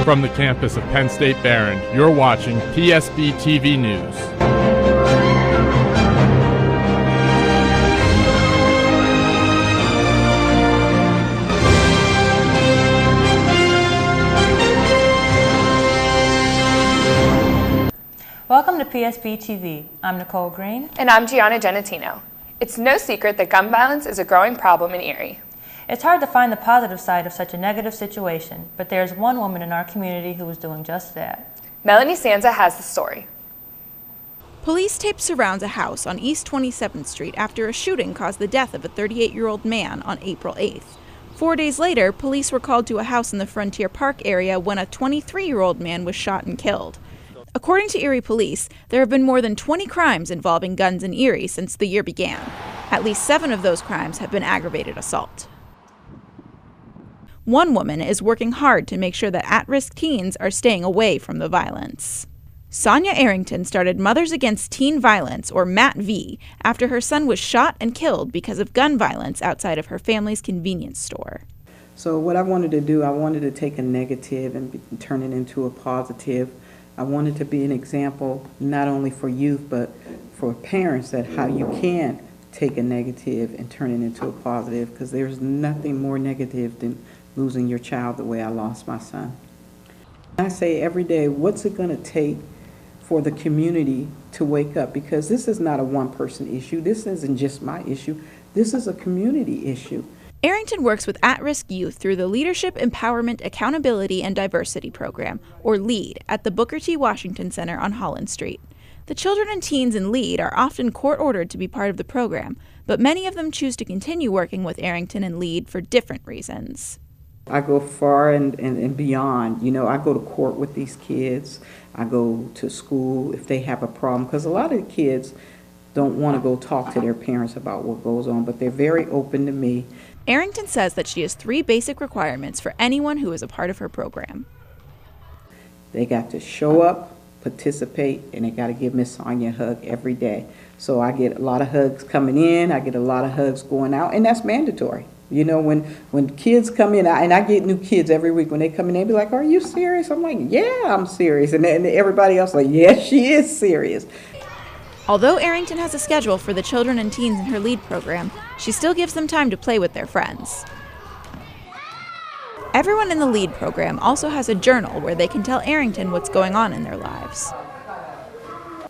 From the campus of Penn State Barron, you're watching PSB TV News. Welcome to PSB TV. I'm Nicole Green. And I'm Gianna Genatino. It's no secret that gun violence is a growing problem in Erie. It's hard to find the positive side of such a negative situation, but there's one woman in our community who is doing just that. Melanie Sanza has the story. Police tape surrounds a house on East 27th Street after a shooting caused the death of a 38-year-old man on April 8th. 4 days later, police were called to a house in the Frontier Park area when a 23-year-old man was shot and killed. According to Erie Police, there have been more than 20 crimes involving guns in Erie since the year began. At least 7 of those crimes have been aggravated assault. One woman is working hard to make sure that at-risk teens are staying away from the violence. Sonia Arrington started Mothers Against Teen Violence, or MATV, after her son was shot and killed because of gun violence outside of her family's convenience store. So what I wanted to do, I wanted to take a negative and turn it into a positive. I wanted to be an example not only for youth but for parents that how you can take a negative and turn it into a positive, because there's nothing more negative than losing your child the way I lost my son. I say every day, what's it going to take for the community to wake up? Because this is not a one-person issue. This isn't just my issue. This is a community issue. Arrington works with at-risk youth through the Leadership Empowerment Accountability and Diversity Program, or LEAD, at the Booker T. Washington Center on Holland Street. The children and teens in LEAD are often court-ordered to be part of the program, but many of them choose to continue working with Arrington and LEAD for different reasons. I go far and beyond. You know, I go to court with these kids. I go to school if they have a problem, because a lot of the kids don't want to go talk to their parents about what goes on, but they're very open to me. Arrington says that she has 3 basic requirements for anyone who is a part of her program. They got to show up, participate, and they got to give Miss Sonia a hug every day. So I get a lot of hugs coming in, I get a lot of hugs going out, and that's mandatory. You know, when kids come in, and I get new kids every week, when they come in, they be like, "Are you serious?" I'm like, "Yeah, I'm serious." And everybody else like, "Yes, she is serious." Although Arrington has a schedule for the children and teens in her LEAD program, she still gives them time to play with their friends. Everyone in the LEAD program also has a journal where they can tell Arrington what's going on in their lives.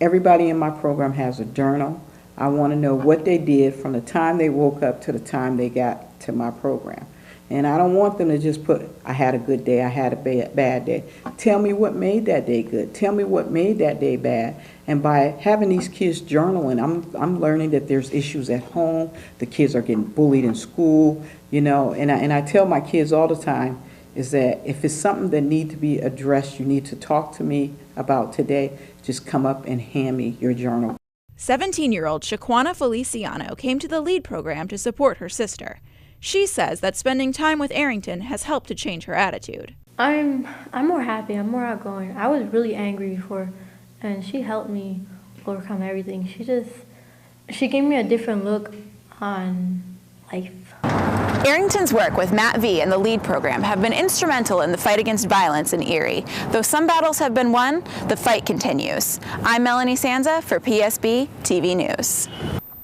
Everybody in my program has a journal. I want to know what they did from the time they woke up to the time they got to my program. And I don't want them to just put, "I had a good day, I had a bad day." Tell me what made that day good. Tell me what made that day bad. And by having these kids journaling, I'm learning that there's issues at home. The kids are getting bullied in school, you know. And I tell my kids all the time is that if it's something that needs to be addressed, you need to talk to me about today, just come up and hand me your journal. 17-year-old Shaquana Feliciano came to the LEAD program to support her sister. She says that spending time with Arrington has helped to change her attitude. I'm more happy, I'm more outgoing. I was really angry before, and she helped me overcome everything. She gave me a different look on life. Arrington's work with MATV and the LEAD program have been instrumental in the fight against violence in Erie. Though some battles have been won, the fight continues. I'm Melanie Sanza for PSB TV News.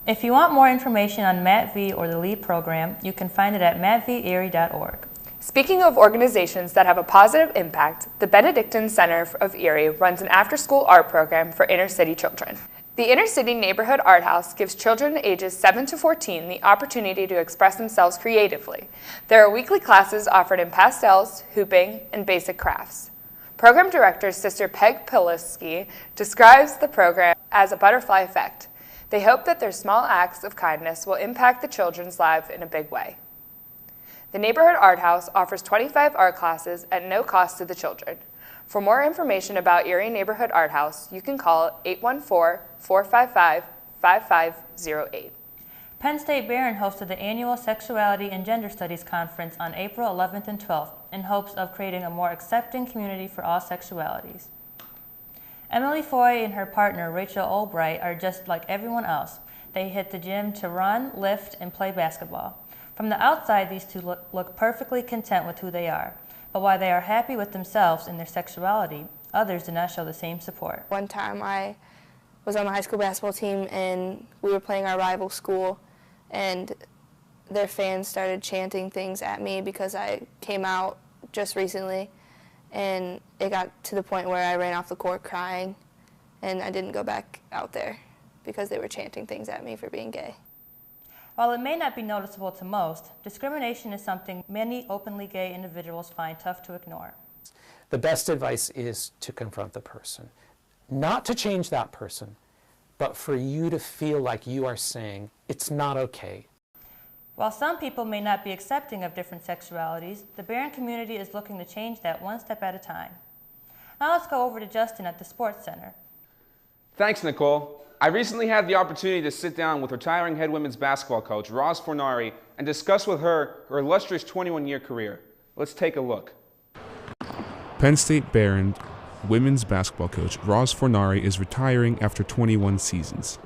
If you want more information on MATV or the LEAD program, you can find it at matverie.org. Speaking of organizations that have a positive impact, the Benedictine Center of Erie runs an after-school art program for inner-city children. The Inner City Neighborhood Art House gives children ages 7 to 14 the opportunity to express themselves creatively. There are weekly classes offered in pastels, hooping, and basic crafts. Program Director Sister Peg Pilisky describes the program as a butterfly effect. They hope that their small acts of kindness will impact the children's lives in a big way. The Neighborhood Art House offers 25 art classes at no cost to the children. For more information about Erie Neighborhood Art House, you can call 814-455-5508. Penn State Barron hosted the annual Sexuality and Gender Studies Conference on April 11th and 12th in hopes of creating a more accepting community for all sexualities. Emily Foy and her partner, Rachel Albright, are just like everyone else. They hit the gym to run, lift, and play basketball. From the outside, these two look perfectly content with who they are. But while they are happy with themselves and their sexuality, others do not show the same support. One time I was on the high school basketball team and we were playing our rival school, and their fans started chanting things at me because I came out just recently, and it got to the point where I ran off the court crying, and I didn't go back out there because they were chanting things at me for being gay. While it may not be noticeable to most, discrimination is something many openly gay individuals find tough to ignore. The best advice is to confront the person. Not to change that person, but for you to feel like you are saying, it's not okay. While some people may not be accepting of different sexualities, the Barron community is looking to change that one step at a time. Now let's go over to Justin at the Sports Center. Thanks, Nicole. I recently had the opportunity to sit down with retiring head women's basketball coach Roz Fornari and discuss with her illustrious 21-year career. Let's take a look. Penn State Barron women's basketball coach Roz Fornari is retiring after 21 seasons.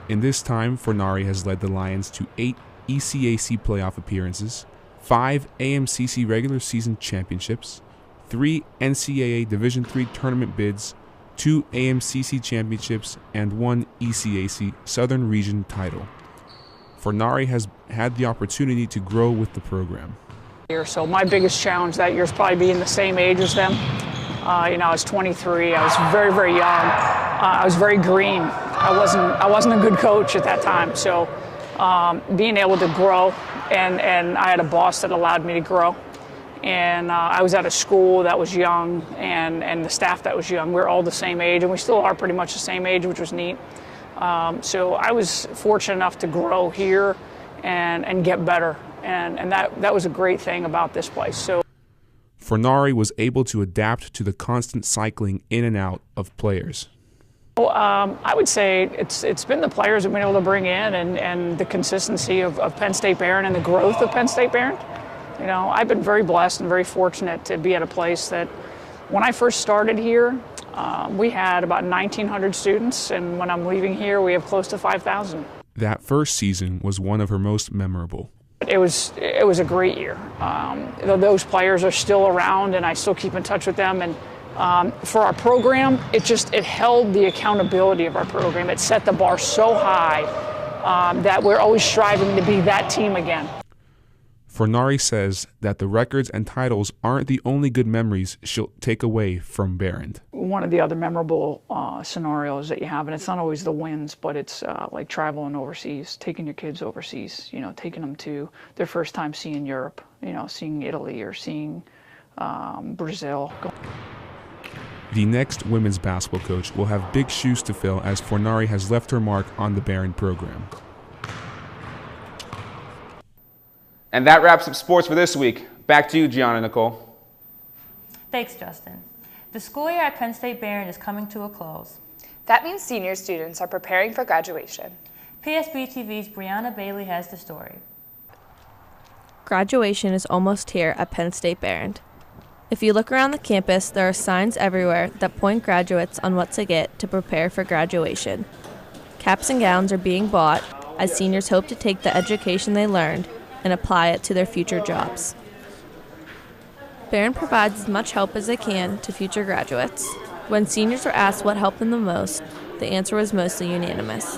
In this time, Fornari has led the Lions to 8 ECAC playoff appearances, 5 AMCC regular season championships, 3 NCAA Division III tournament bids, 2 AMCC championships, and 1 ECAC Southern Region title. Fornari has had the opportunity to grow with the program. So my biggest challenge that year is probably being the same age as them. I was 23. I was very, very young. I was very green. I wasn't a good coach at that time. So being able to grow, and I had a boss that allowed me to grow. And I was at a school that was young, and the staff that was young. We were all the same age, and we still are pretty much the same age, which was neat. So I was fortunate enough to grow here and get better. And that was a great thing about this place. So Fornari was able to adapt to the constant cycling in and out of players. I would say it's been the players we've been able to bring in, and the consistency of Penn State Barron and the growth of Penn State Barron. I've been very blessed and very fortunate to be at a place that when I first started here, we had about 1,900 students, and when I'm leaving here, we have close to 5,000. That first season was one of her most memorable. It was a great year. Those players are still around, and I still keep in touch with them. And for our program, it held the accountability of our program. It set the bar so high that we're always striving to be that team again. Fornari says that the records and titles aren't the only good memories she'll take away from Barron. One of the other memorable scenarios that you have, and it's not always the wins, but it's like traveling overseas, taking your kids overseas, taking them to their first time seeing Europe, seeing Italy or seeing Brazil. The next women's basketball coach will have big shoes to fill as Fornari has left her mark on the Barron program. And that wraps up sports for this week. Back to you, Gianna Nicole. Thanks, Justin. The school year at Penn State Barron is coming to a close. That means senior students are preparing for graduation. PSB TV's Brianna Bailey has the story. Graduation is almost here at Penn State Barron. If you look around the campus, there are signs everywhere that point graduates on what to get to prepare for graduation. Caps and gowns are being bought as seniors hope to take the education they learned and apply it to their future jobs. Barron provides as much help as they can to future graduates. When seniors were asked what helped them the most, the answer was mostly unanimous.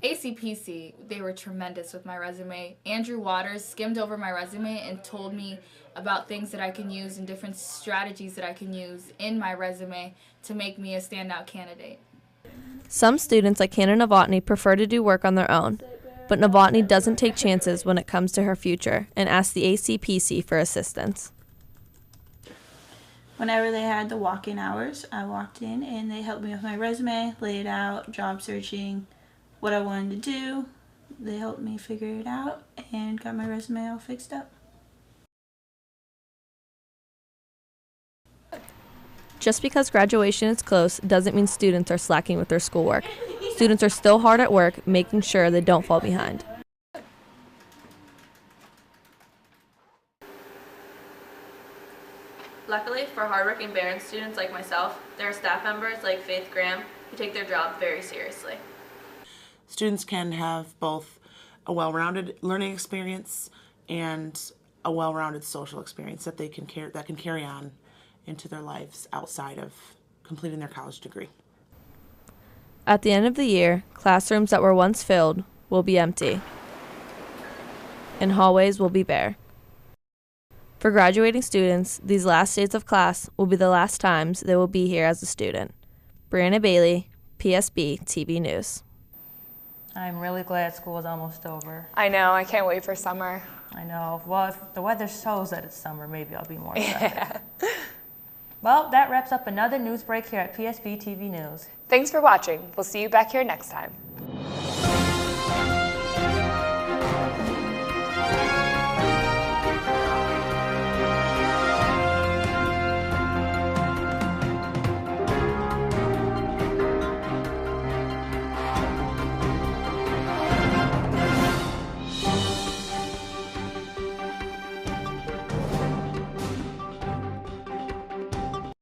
ACPC, they were tremendous with my resume. Andrew Waters skimmed over my resume and told me about things that I can use and different strategies that I can use in my resume to make me a standout candidate. Some students like Hannah Novotny prefer to do work on their own, but Novotny doesn't take chances when it comes to her future and asks the ACPC for assistance. Whenever they had the walk-in hours, I walked in and they helped me with my resume, lay it out, job searching, what I wanted to do. They helped me figure it out and got my resume all fixed up. Just because graduation is close doesn't mean students are slacking with their schoolwork. Students are still hard at work, making sure they don't fall behind. Luckily for hardworking Barron students like myself, there are staff members like Faith Graham who take their job very seriously. Students can have both a well-rounded learning experience and a well-rounded social experience that can carry on into their lives outside of completing their college degree. At the end of the year, classrooms that were once filled will be empty, and hallways will be bare. For graduating students, these last days of class will be the last times they will be here as a student. Brianna Bailey, PSB TV News. I'm really glad school is almost over. I know, I can't wait for summer. I know. Well, if the weather shows that it's summer, maybe I'll be more excited. Yeah. Well, that wraps up another news break here at PSB TV News. Thanks for watching. We'll see you back here next time.